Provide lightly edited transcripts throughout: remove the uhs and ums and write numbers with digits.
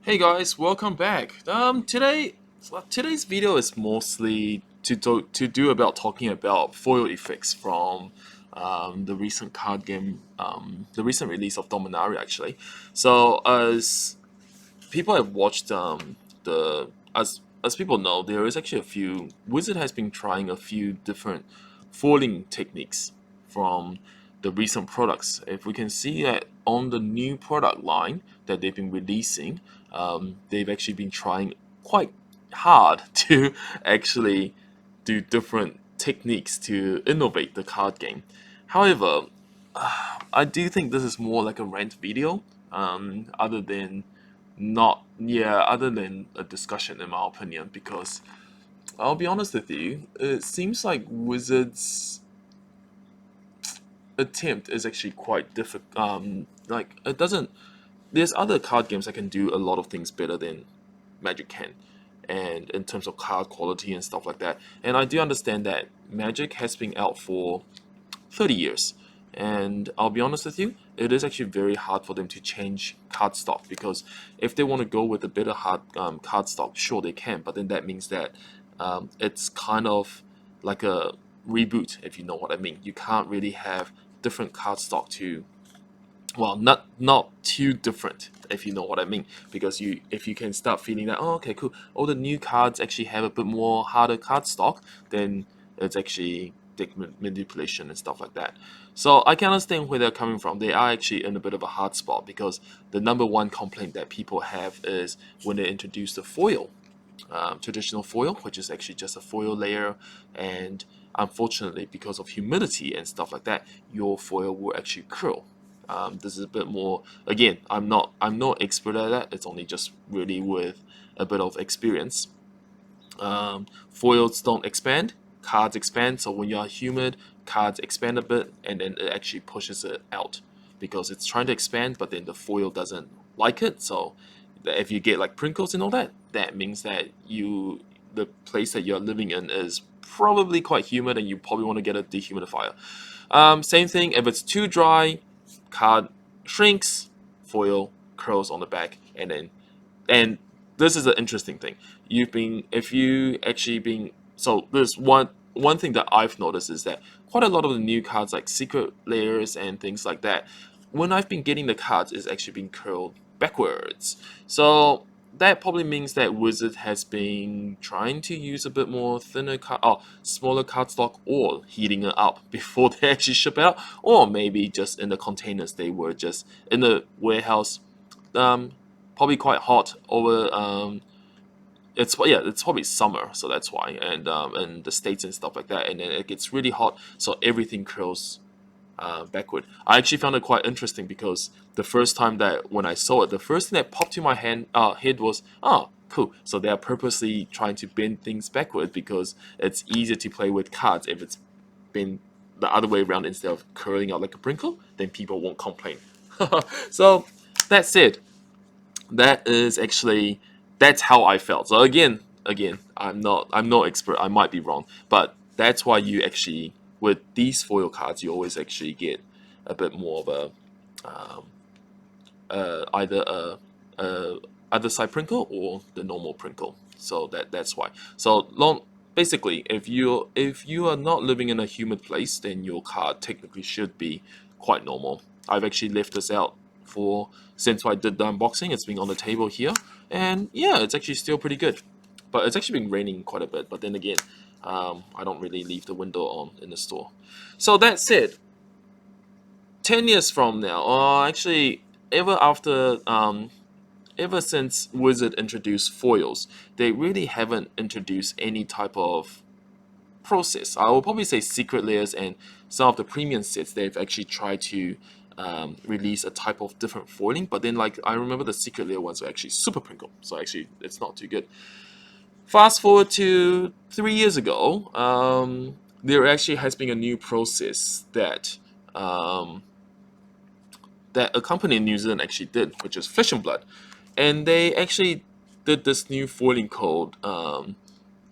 Hey guys, welcome back. Today's video is mostly to do about talking about foil effects from the recent card game, the recent release of Dominaria actually. So as people have watched the as people know, there is actually a few Wizard has been trying a few different foiling techniques from the recent products. If we can see that on the new product line that they've been releasing, they've actually been trying quite hard to actually do different techniques to innovate the card game. However, I do think this is more like a rant video, other than not yeah other than a discussion in my opinion, because I'll be honest with you, it seems like Wizards attempt is actually quite difficult. Like it doesn't. There's other card games that can do a lot of things better than Magic can, and in terms of card quality and stuff like that. And I do understand that Magic has been out for 30 years. And I'll be honest with you, it is actually very hard for them to change card stock, because if they want to go with a better card stock, sure they can, but then that means that it's kind of like a reboot, if you know what I mean. You can't really have different card stock to, well, not too different, if you know what I mean, because if you can start feeling that, oh, okay, cool, all the new cards actually have a bit more harder card stock, then it's actually manipulation and stuff like that. So I can understand where they're coming from. They are actually in a bit of a hard spot, because the number one complaint that people have is when they introduce the foil, traditional foil, which is actually just a foil layer, and unfortunately, because of humidity and stuff like that, your foil will actually curl. This is a bit more. Again, I'm no expert at that. It's only just really with a bit of experience. Foils don't expand, cards expand. So when you are humid, cards expand a bit, and then it actually pushes it out, because it's trying to expand, but then the foil doesn't like it. So if you get like prinkles and all that, that means that the place that you're living in is probably quite humid, and you probably want to get a dehumidifier. Same thing, if it's too dry, card shrinks, foil curls on the back, and this is an interesting thing. If you actually been so there's one thing that I've noticed is that quite a lot of the new cards, like secret layers and things like that, when I've been getting the cards, is actually being curled backwards. So that probably means that Wizard has been trying to use a bit more smaller card stock, or heating it up before they actually ship out, or maybe just in the containers they were just in the warehouse, um, probably quite hot over. It's probably summer, so that's why, and the states and stuff like that, and then it gets really hot, so everything curls backward. I actually found it quite interesting, because the first time that when I saw it, the first thing that popped to my head was, oh, cool. So they are purposely trying to bend things backward, because it's easier to play with cards if it's been the other way around, instead of curling out like a Prinkle, then people won't complain. So that said, that is actually that's how I felt. So again, I'm no expert. I might be wrong, but that's why you actually, with these foil cards, you always actually get a bit more of um, either a other side Prinkle or the normal Prinkle. So that's why. So long. Basically, if you are not living in a humid place, then your card technically should be quite normal. I've actually left this out for since I did the unboxing. It's been on the table here, and yeah, it's actually still pretty good. But it's actually been raining quite a bit. But then again, I don't really leave the window on in the store. So that said, 10 years from now, or actually ever after, ever since Wizard introduced foils, they really haven't introduced any type of process. I will probably say secret layers and some of the premium sets, they've actually tried to release a type of different foiling, but then like I remember the secret layer ones were actually super Prinkle, so actually it's not too good. Fast forward to 3 years ago, there actually has been a new process um, that a company in New Zealand actually did, which is Fish and Blood, and they actually did this new foiling called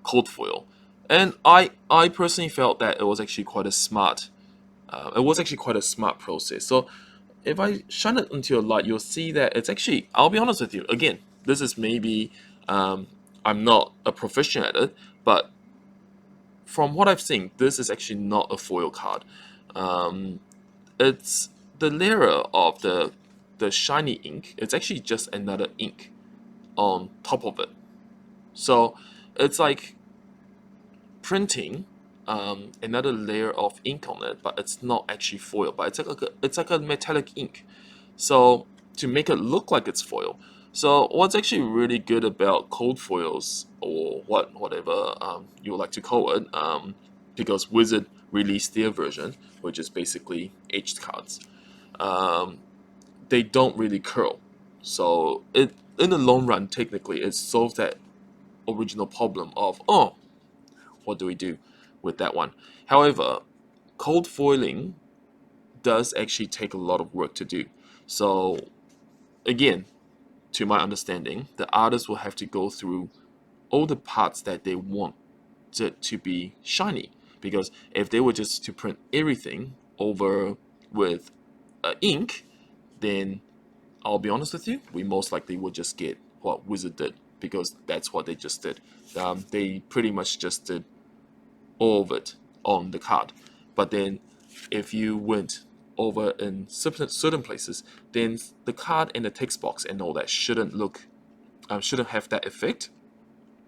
cold foil, and I personally felt that it was actually quite a smart. It was actually quite a smart process. So if I shine it into your light, you'll see that it's actually. I'll be honest with you again. this is maybe I'm not a professional at it, but from what I've seen, this is actually not a foil card. Um, it's the layer of the shiny ink. It's actually just another ink on top of it. So it's like printing another layer of ink on it, but it's not actually foil. But it's like a metallic ink. So to make it look like it's foil. So what's actually really good about cold foils, or whatever you would like to call it, because Wizard released their version, which is basically etched cards. Um, they don't really curl. So it in the long run, technically, it solves that original problem of, oh, what do we do with that one? However, cold foiling does actually take a lot of work to do. So again, to my understanding, the artist will have to go through all the parts that they want it to be shiny. Because if they were just to print everything over with ink, then I'll be honest with you, we most likely would just get what Wizard did, because that's what they just did. They pretty much just did all of it on the card. But then if you went over in certain places, then the card and the text box and all that shouldn't have that effect.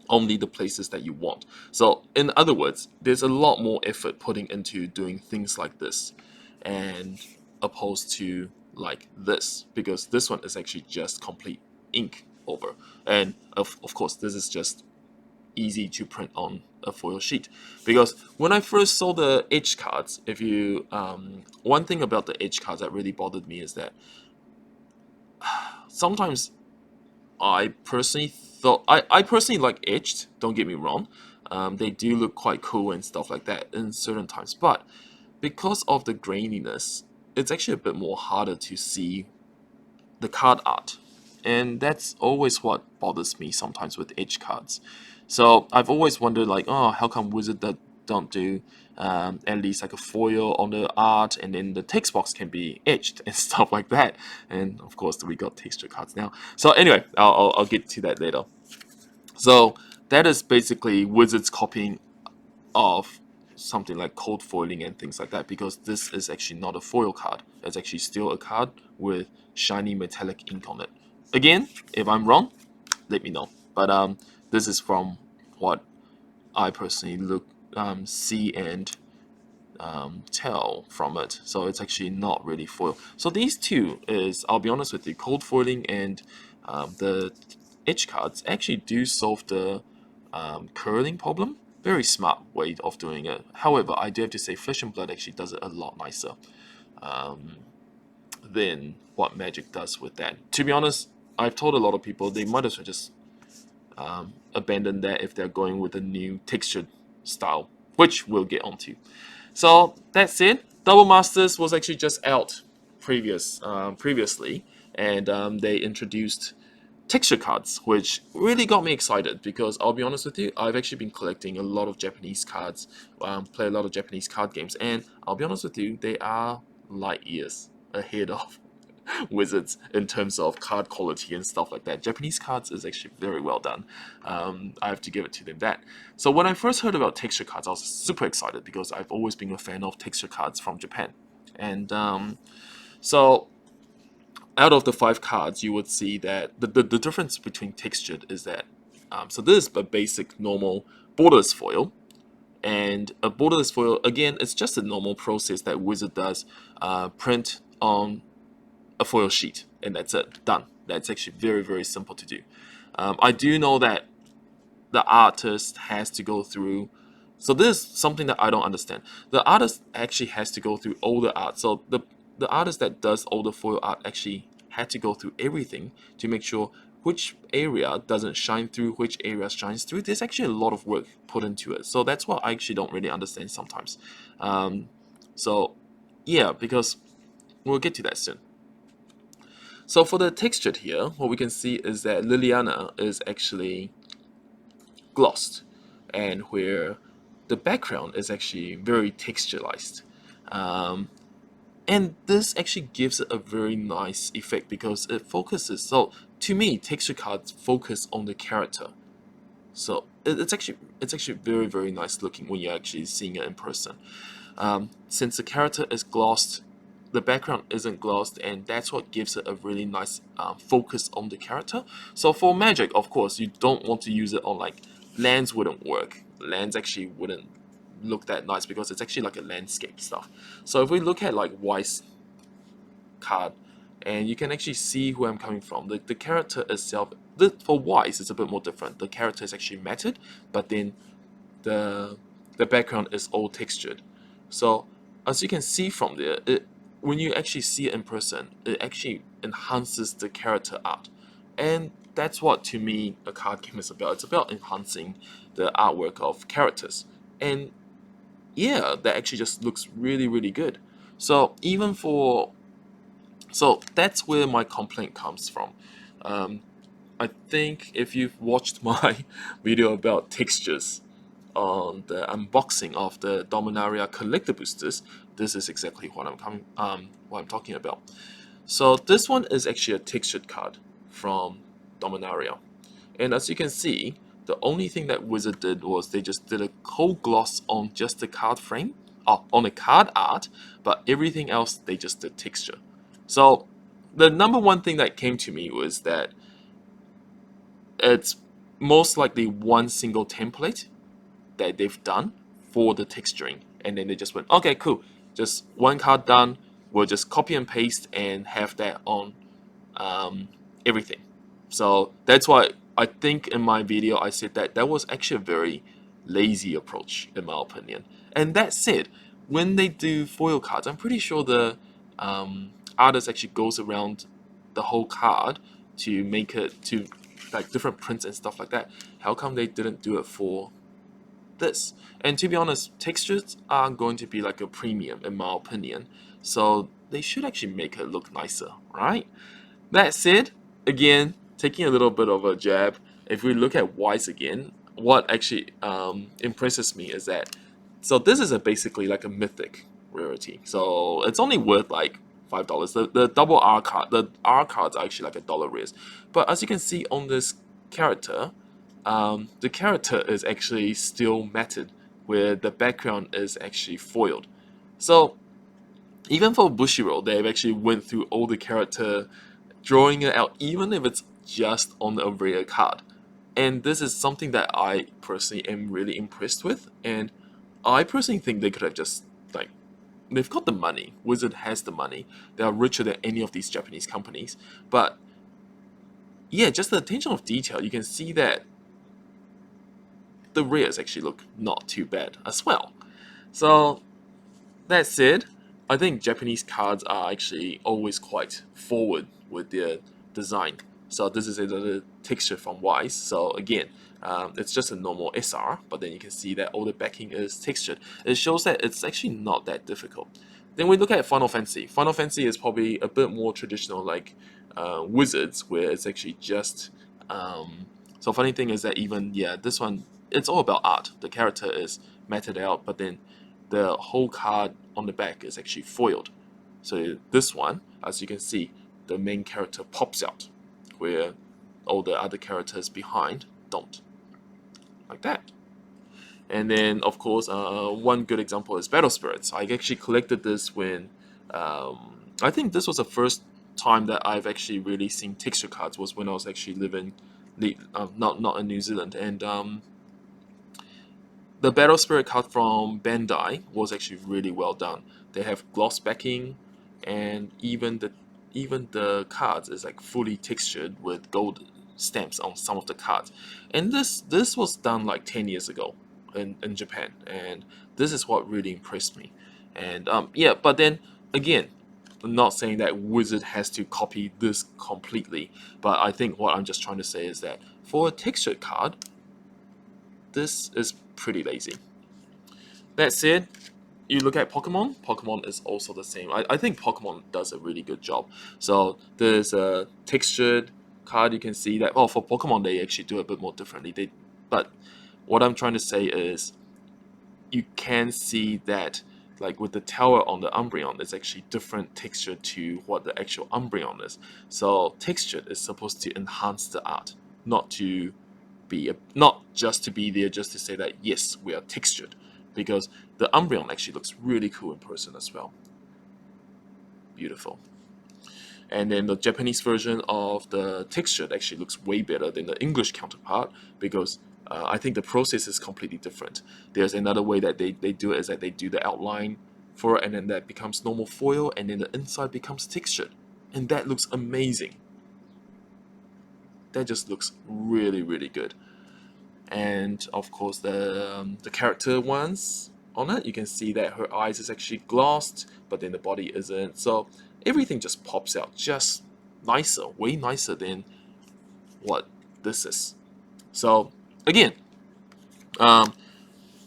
Only the places that you want. So in other words, there's a lot more effort putting into doing things like this, and opposed to like this, because this one is actually just complete ink over. And of course, this is just easy to print on a foil sheet. Because when I first saw the edge cards, if you one thing about the edge cards that really bothered me is that sometimes I personally like etched. Don't get me wrong, they do look quite cool and stuff like that in certain times. But because of the graininess, it's actually a bit more harder to see the card art, and that's always what bothers me sometimes with edge cards. So I've always wondered, like, oh, how come Wizard don't do at least like a foil on the art, and then the text box can be etched and stuff like that. And of course, we got texture cards now. So anyway, I'll get to that later. So that is basically Wizard's copying of something like cold foiling and things like that, because this is actually not a foil card. It's actually still a card with shiny metallic ink on it. Again, if I'm wrong, let me know. But this is from what I personally see and tell from it. So it's actually not really foil. So these two is, I'll be honest with you, cold foiling and the edge cards actually do solve the curling problem. Very smart way of doing it. However, I do have to say Flesh and Blood actually does it a lot nicer than what Magic does with that. To be honest, I've told a lot of people they might as well just abandon that if they're going with a new textured style, which we'll get onto. So that's it. Double Masters was actually just out previously, and they introduced texture cards, which really got me excited, because I'll be honest with you, I've actually been collecting a lot of Japanese cards, play a lot of Japanese card games, and I'll be honest with you, they are light years ahead of Wizards in terms of card quality and stuff like that. Japanese cards is actually very well done. I have to give it to them that. So when I first heard about texture cards, I was super excited, because I've always been a fan of texture cards from Japan. And so out of the 5 cards, you would see that the difference between textured is that so this is a basic normal borderless foil, and a borderless foil, again, it's just a normal process that Wizard does. Print on a foil sheet, and that's it, done. That's actually very, very simple to do. I do know that the artist has to go through, so this is something that I don't understand. The artist actually has to go through all the art. So the artist that does all the foil art actually had to go through everything to make sure which area doesn't shine through, which area shines through. There's actually a lot of work put into it. So that's what I actually don't really understand sometimes. So yeah, because we'll get to that soon. So for the textured here, what we can see is that Liliana is actually glossed, and where the background is actually very texturized. And this actually gives it a very nice effect because it focuses. So to me, texture cards focus on the character. So it's actually very very nice looking when you're actually seeing it in person. Since the character is glossed, the background isn't glossed, and that's what gives it a really nice focus on the character. So for Magic, of course, you don't want to use it on like lands. Wouldn't work. Lands actually wouldn't look that nice because it's actually like a landscape stuff. So if we look at like Wise card, and you can actually see where I'm coming from. The character itself, for Wise, it's a bit more different. The character is actually matted, but then the the background is all textured. So as you can see from there, when you actually see it in person, it actually enhances the character art, and that's what to me a card game is about. It's about enhancing the artwork of characters, and yeah, that actually just looks really really good. So even for so that's where my complaint comes from. Um, I think if you've watched my video about textures on the unboxing of the Dominaria collector boosters, this is exactly what I'm talking about. So this one is actually a textured card from Dominaria, and as you can see, the only thing that Wizard did was they just did a cold gloss on just the card frame, on the card art, but everything else they just did texture. So the number one thing that came to me was that it's most likely one single template that they've done for the texturing, and then they just went, okay, cool, just one card done. We'll just copy and paste and have that on everything. So that's why I think in my video I said that that was actually a very lazy approach in my opinion. And that said, when they do foil cards, I'm pretty sure the artist actually goes around the whole card to make it to like different prints and stuff like that. How come they didn't do it for this? And to be honest, textures are going to be like a premium in my opinion. So they should actually make it look nicer, right? That said, again, taking a little bit of a jab, if we look at Wise again, what actually impresses me is that so this is basically like a mythic rarity. So it's only worth like $5. The double R card, the R cards are actually like $1 rares. But as you can see on this character, the character is actually still matted, where the background is actually foiled. So even for Bushiroad, they've actually went through all the character drawing it out, even if it's just on a rare card. And this is something that I personally am really impressed with. And I personally think they could have just, like, they've got the money. Wizard has the money. They are richer than any of these Japanese companies. But yeah, just the attention of detail, you can see that the rares actually look not too bad as well. So that said, I think Japanese cards are actually always quite forward with their design. So this is a texture from Wise. So again, it's just a normal SR, but then you can see that all the backing is textured. It shows that it's actually not that difficult. Then we look at Final Fantasy. Final Fantasy is probably a bit more traditional, like Wizards, where it's actually just. So funny thing is that even yeah, this one it's all about art. The character is matted out, but then the whole card on the back is actually foiled. So this one, as you can see, the main character pops out, where all the other characters behind don't, like that. And then, of course, one good example is Battle Spirits. I actually collected this when I think this was the first time that I've actually really seen texture cards was when I was actually living, not in New Zealand, and the Battle Spirit card from Bandai was actually really well done. They have gloss backing, and even the cards is like fully textured with gold stamps on some of the cards. And this was done like 10 years ago in Japan, and this is what really impressed me. And yeah, but then again, I'm not saying that Wizard has to copy this completely, but I think what I'm just trying to say is that for a textured card, this is pretty lazy. That said, you look at Pokemon, Pokemon is also the same. I think Pokemon does a really good job. So there's a textured card, you can see that. Oh, for Pokemon, they actually do a bit more differently. But what I'm trying to say is you can see that like with the tower on the Umbreon, it's actually different texture to what the actual Umbreon is. So texture is supposed to enhance the art, not to be not just to be there just to say that yes, we are textured, because the Umbreon actually looks really cool in person as well. Beautiful. And then the Japanese version of the texture actually looks way better than the English counterpart, because I think the process is completely different. There's another way that they do it, is that they do the outline for it, and then that becomes normal foil, and then the inside becomes textured. And that looks amazing. That just looks really, really good. And of course, the character ones on it, you can see that her eyes is actually glossed, but then the body isn't. So everything just pops out just nicer, way nicer than what this is. So again, um,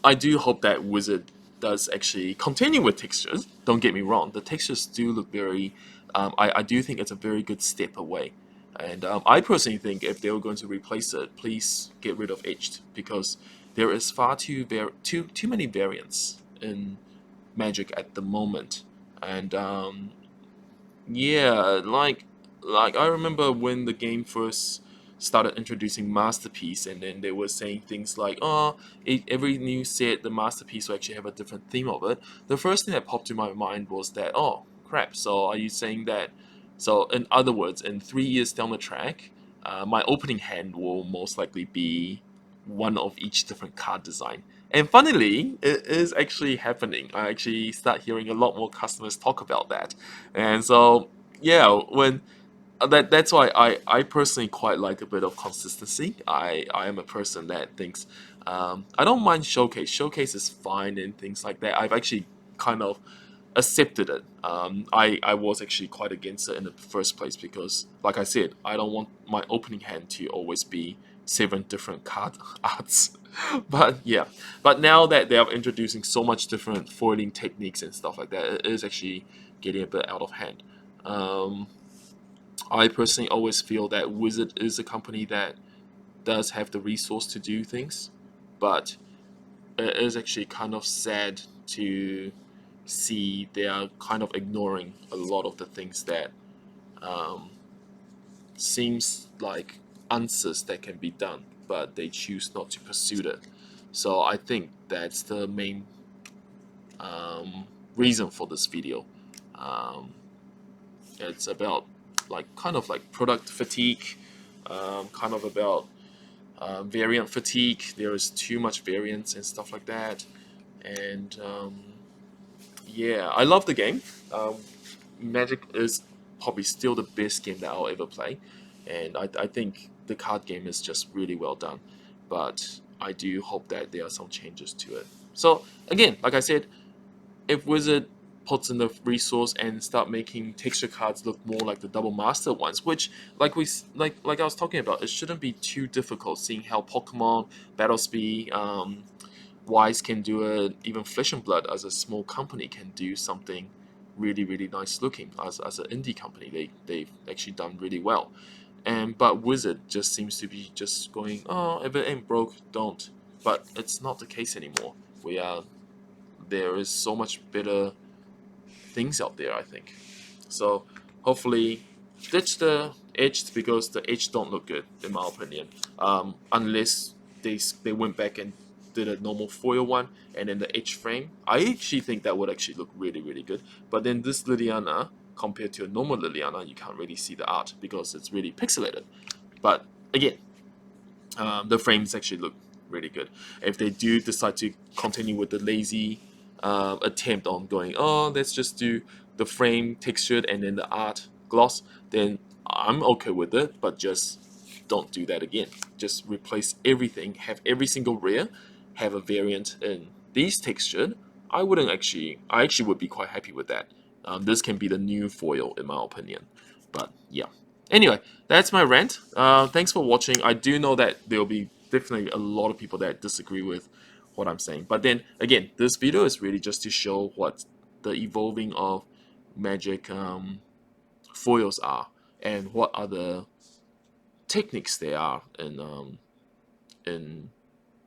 I do hope that Wizard does actually continue with textures. Don't get me wrong, the textures do look very. I do think it's a very good step away, and I personally think if they were going to replace it, please get rid of etched, because there is far too many variants in Magic at the moment, and yeah, like I remember when the game first started introducing masterpiece, and then they were saying things like, "Oh, every new set, the masterpiece will actually have a different theme of it." The first thing that popped to my mind was that, "Oh, crap! So are you saying that? So in other words, in 3 years down the track, my opening hand will most likely be one of each different card design." And funnily, it is actually happening. I actually start hearing a lot more customers talk about that. And so, yeah, when that's why I personally quite like a bit of consistency. I am a person that thinks I don't mind showcase. Showcase is fine and things like that. I've actually kind of accepted it. I was actually quite against it in the first place, because, like I said, I don't want my opening hand to always be 7 different card arts. But yeah, but now that they are introducing so much different foiling techniques and stuff like that, it is actually getting a bit out of hand. Um, I personally always feel that Wizard is a company that does have the resource to do things, but it is actually kind of sad to see they are kind of ignoring a lot of the things that um, seems like answers that can be done, but they choose not to pursue it. So I think that's the main reason for this video. Um, it's about like kind of like product fatigue, kind of about variant fatigue. There is too much variance and stuff like that, and yeah, I love the game. Magic is probably still the best game that I'll ever play, and I think the card game is just really well done. But I do hope that there are some changes to it. So again, like I said, if Wizard puts in the resource and start making texture cards look more like the double master ones, which like I was talking about, it shouldn't be too difficult. Seeing how Pokemon, Battlespeed, Wise can do it, even Flesh and Blood as a small company can do something really nice looking. As an indie company, they've actually done really well. And but Wizard just seems to be just going, oh, if it ain't broke, don't. But it's not the case anymore. We are There is so much better things out there, I think. So hopefully ditch the edged, because the edge don't look good in my opinion. Unless they went back and did a normal foil one and then the edge frame. I actually think that would actually look really good. But then this Liliana compared to a normal Liliana, you can't really see the art because it's really pixelated. But again, the frames actually look really good. If they do decide to continue with the lazy attempt on going, oh, let's just do the frame textured and then the art gloss, then I'm okay with it, but just don't do that again. Just replace everything, have every single rare, have a variant in these textured. I actually would be quite happy with that. This can be the new foil in my opinion. But yeah. Anyway, that's my rant. Thanks for watching. I do know that there will be definitely a lot of people that disagree with what I'm saying. But then again, this video is really just to show what the evolving of Magic foils are, and what other techniques there are in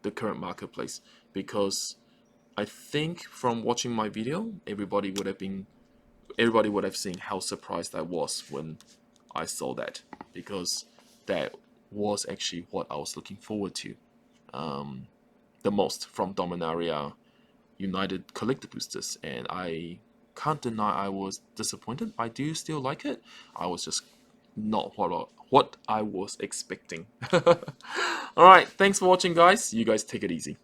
the current marketplace. Because I think from watching my video, everybody would have seen how surprised I was when I saw that, because that was actually what I was looking forward to the most from Dominaria United Collector Boosters, and I can't deny I was disappointed. I do still like it. I was just not what I was expecting. All right, thanks for watching, guys. You guys take it easy.